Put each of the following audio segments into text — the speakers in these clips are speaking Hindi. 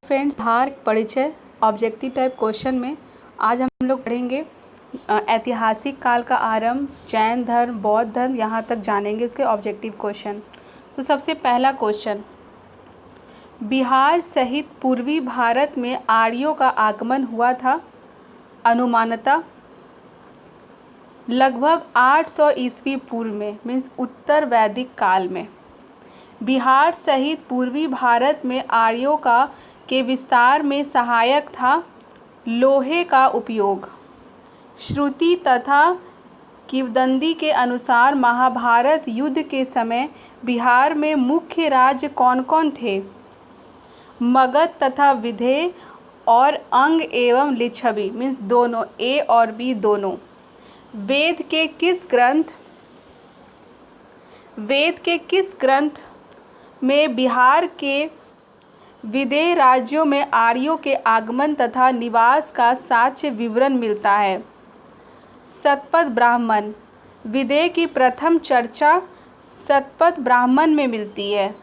फ्रेंड्स, बिहार परिचय ऑब्जेक्टिव टाइप क्वेश्चन में आज हम लोग पढ़ेंगे ऐतिहासिक काल का आरंभ, जैन धर्म, बौद्ध धर्म, यहाँ तक जानेंगे उसके ऑब्जेक्टिव क्वेश्चन। तो सबसे पहला क्वेश्चन, बिहार सहित पूर्वी भारत में आर्यों का आगमन हुआ था अनुमानतः लगभग 800 ईस्वी पूर्व में, मीन्स उत्तर वैदिक काल में। बिहार सहित पूर्वी भारत में आर्यों के विस्तार में सहायक था लोहे का उपयोग। श्रुति तथा किंवदंती के अनुसार महाभारत युद्ध के समय बिहार में मुख्य राज्य कौन कौन थे? मगध तथा विदेह और अंग एवं लिच्छवी, मीन्स दोनों, ए और बी दोनों। वेद के किस ग्रंथ में बिहार के विदेह राज्यों में आर्यों के आगमन तथा निवास का साक्ष्य विवरण मिलता है? शतपथ ब्राह्मण। विदेह की प्रथम चर्चा शतपथ ब्राह्मण में मिलती है।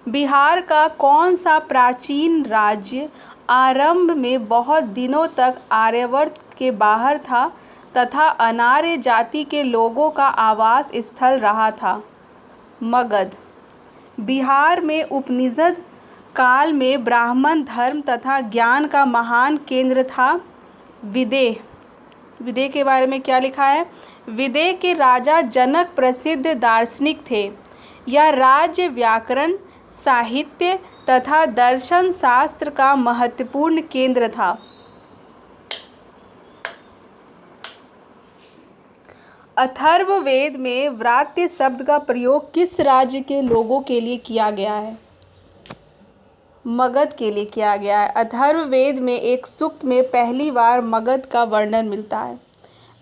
बिहार का कौन सा प्राचीन राज्य आरंभ में बहुत दिनों तक आर्यावर्त के बाहर था तथा अनार्य जाति के लोगों का आवास स्थल रहा था? मगध। बिहार में उपनिषद काल में ब्राह्मण धर्म तथा ज्ञान का महान केंद्र था। विदेह के बारे में क्या लिखा है? विदेह के राजा जनक प्रसिद्ध दार्शनिक थे। यह राज्य व्याकरण, साहित्य तथा दर्शन शास्त्र का महत्वपूर्ण केंद्र था। अथर्ववेद में व्रात्य शब्द का प्रयोग किस राज्य के लोगों के लिए किया गया है? मगध के लिए किया गया है। अथर्ववेद में एक सूक्त में पहली बार मगध का वर्णन मिलता है।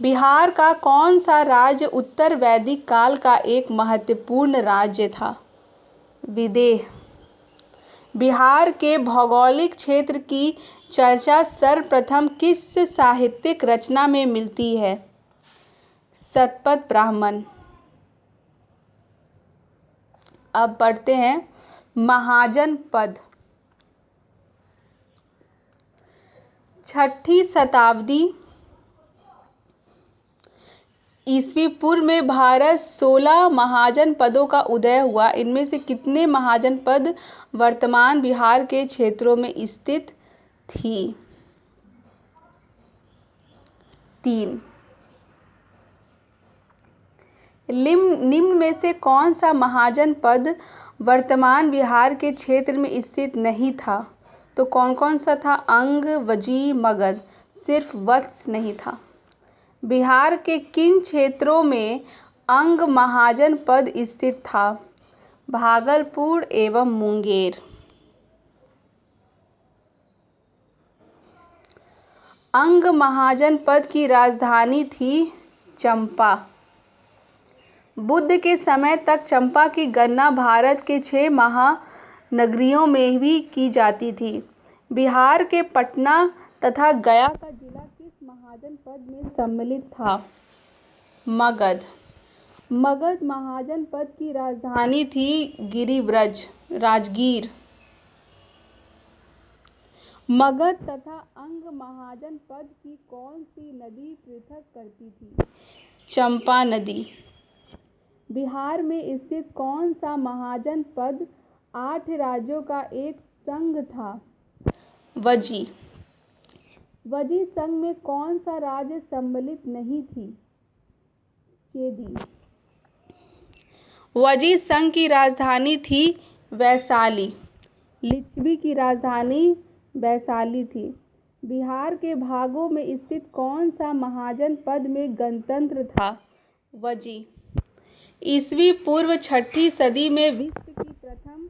बिहार का कौन सा राज्य उत्तर वैदिक काल का एक महत्वपूर्ण राज्य था? विदेह। बिहार के भौगोलिक क्षेत्र की चर्चा सर्वप्रथम किस साहित्यिक रचना में मिलती है? शतपथ ब्राह्मण। अब पढ़ते हैं महाजनपद। 6ठी शताब्दी ईस्वी पूर्व में भारत 16 महाजनपदों का उदय हुआ। इनमें से कितने महाजनपद वर्तमान बिहार के क्षेत्रों में स्थित थी? 3। निम्न में से कौन सा महाजनपद वर्तमान बिहार के क्षेत्र में स्थित नहीं था? तो कौन कौन सा था? अंग, वजी, मगध। सिर्फ वत्स नहीं था। बिहार के किन क्षेत्रों में अंग महाजनपद स्थित था? भागलपुर एवं मुंगेर। अंग महाजनपद की राजधानी थी चंपा। बुद्ध के समय तक चंपा की गणना भारत के 6 महानगरियों में भी की जाती थी। बिहार के पटना तथा गया का जिला किस महाजनपद में सम्मिलित था? मगध। मगध महाजनपद की राजधानी थी गिरिब्रज, राजगीर। मगध तथा अंग महाजनपद की कौन सी नदी पृथक करती थी? चंपा नदी। बिहार में स्थित कौन सा महाजनपद 8 राज्यों का एक संघ था? वजी। वजी संघ में कौन सा राज्य सम्मिलित नहीं थी? चेदी। वजी संघ की राजधानी थी वैशाली। लिच्छवी की राजधानी वैशाली थी। बिहार के भागों में स्थित कौन सा महाजनपद में गणतंत्र था? वजी। ईस्वी पूर्व 6ठी सदी में विश्व की प्रथम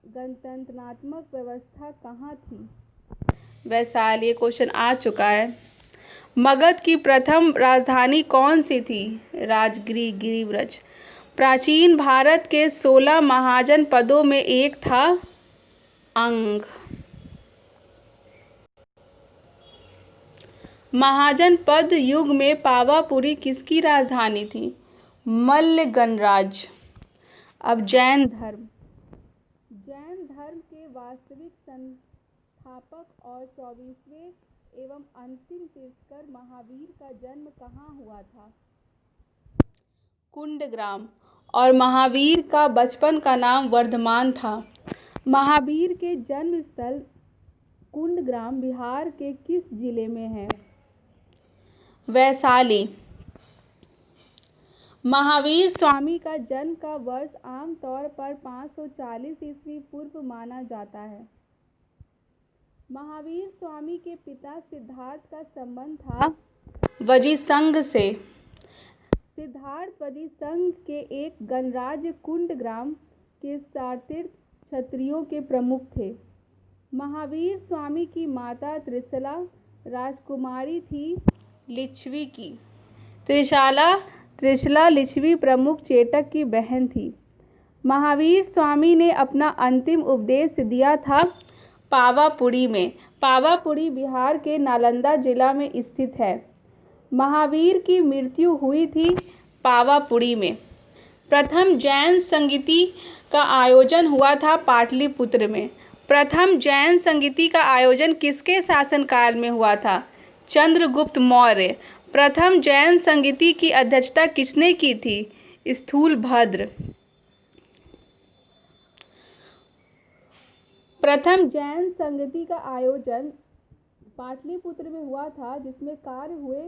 गणतंत्रात्मक व्यवस्था कहाँ थी? वैशाली। ये क्वेश्चन आ चुका है। मगध की प्रथम राजधानी कौन सी थी? गिरिब्रज। प्राचीन भारत के 16 महाजनपदों में एक था अंग। महाजनपद युग में पावापुरी किसकी राजधानी थी? मल्ल गणराज्य। अब जैन धर्म के वास्तविक संस्थापक और 24वें एवं अंतिम तीर्थंकर महावीर का जन्म कहाँ हुआ था? कुंडग्राम। और महावीर का बचपन का नाम वर्धमान था। महावीर के जन्म स्थल कुंडग्राम बिहार के किस जिले में है? वैशाली। महावीर स्वामी का जन्म का वर्ष आमतौर पर 540 ईस्वी पूर्व माना जाता है। महावीर स्वामी के पिता सिद्धार्थ का संबंध था वजीसंघ से। सिद्धार्थ वजीसंघ के एक गणराज्य कुंडग्राम के सातीर्थ क्षत्रियों के प्रमुख थे। महावीर स्वामी की माता त्रिशला राजकुमारी थी लिच्छवी की। त्रिशला लिच्छवी प्रमुख चेतक की बहन थी। महावीर स्वामी ने अपना अंतिम उपदेश दिया था पावापुरी में। पावापुरी बिहार के नालंदा जिला में स्थित है। महावीर की मृत्यु हुई थी पावापुरी में। प्रथम जैन संगीति का आयोजन हुआ था पाटलिपुत्र में। प्रथम जैन संगीति का आयोजन किसके शासनकाल में हुआ था? चंद्रगुप्त मौर्य। प्रथम जैन संगीति की अध्यक्षता किसने की थी? स्थूलभद्र। प्रथम जैन संगीति का आयोजन पाटलिपुत्र में हुआ था, जिसमें कार्य हुए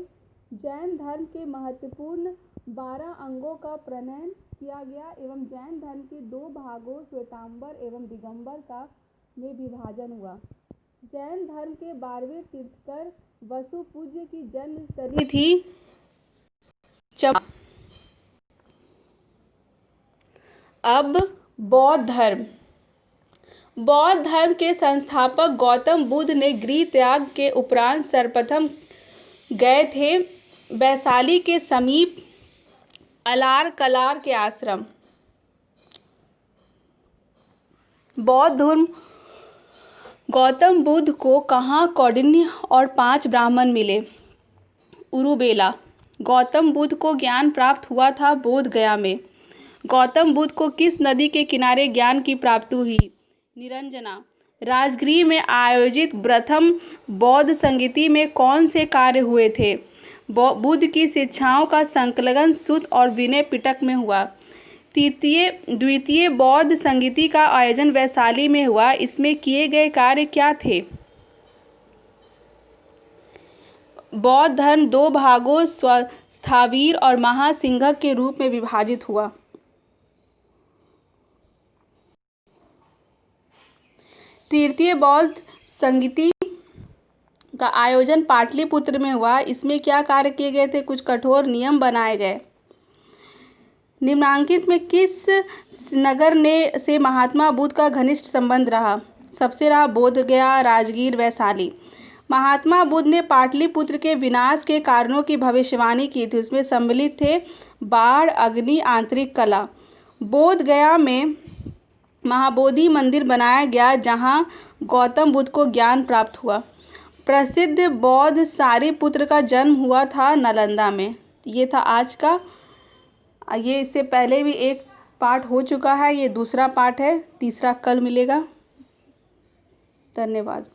जैन धर्म के महत्वपूर्ण 12 अंगों का प्रणयन किया गया एवं जैन धर्म के 2 भागों श्वेतांबर एवं दिगंबर का में विभाजन हुआ। जैन धर्म के 12वें तीर्थंकर वसुपूज्य की जन्मस्थली थी अब बौद्ध धर्म। बौद्ध धर्म के संस्थापक गौतम बुद्ध ने गृह त्याग के उपरांत सर्वप्रथम गए थे वैशाली के समीप अलार कलार के आश्रम। बौद्ध धर्म गौतम बुद्ध को कहाँ कौंडिन्य और 5 ब्राह्मण मिले? उरुबेला। गौतम बुद्ध को ज्ञान प्राप्त हुआ था बोध गया में। गौतम बुद्ध को किस नदी के किनारे ज्ञान की प्राप्ति हुई? निरंजना। राजगृह में आयोजित प्रथम बौद्ध संगीति में कौन से कार्य हुए थे? बुद्ध की शिक्षाओं का संकलन सुत्त और विनय पिटक में हुआ। द्वितीय बौद्ध संगीति का आयोजन वैशाली में हुआ। इसमें किए गए कार्य क्या थे? बौद्ध धर्म 2 भागों स्थावीर और महासिंघक के रूप में विभाजित हुआ। तृतीय बौद्ध संगीति का आयोजन पाटलिपुत्र में हुआ। इसमें क्या कार्य किए गए थे? कुछ कठोर नियम बनाए गए। निम्नांकित में किस नगर से महात्मा बुद्ध का घनिष्ठ संबंध रहा? सबसे रहा बोधगया, राजगीर, वैशाली। महात्मा बुद्ध ने पाटलिपुत्र के विनाश के कारणों की भविष्यवाणी की थी। उसमें सम्मिलित थे बाढ़, अग्नि, आंतरिक कला। बोधगया में महाबोधि मंदिर बनाया गया, जहां गौतम बुद्ध को ज्ञान प्राप्त हुआ। प्रसिद्ध बौद्ध सारिपुत्र का जन्म हुआ था नालंदा में। ये था आज का। ये इससे पहले भी एक पार्ट हो चुका है, ये दूसरा पार्ट है, तीसरा कल मिलेगा। धन्यवाद।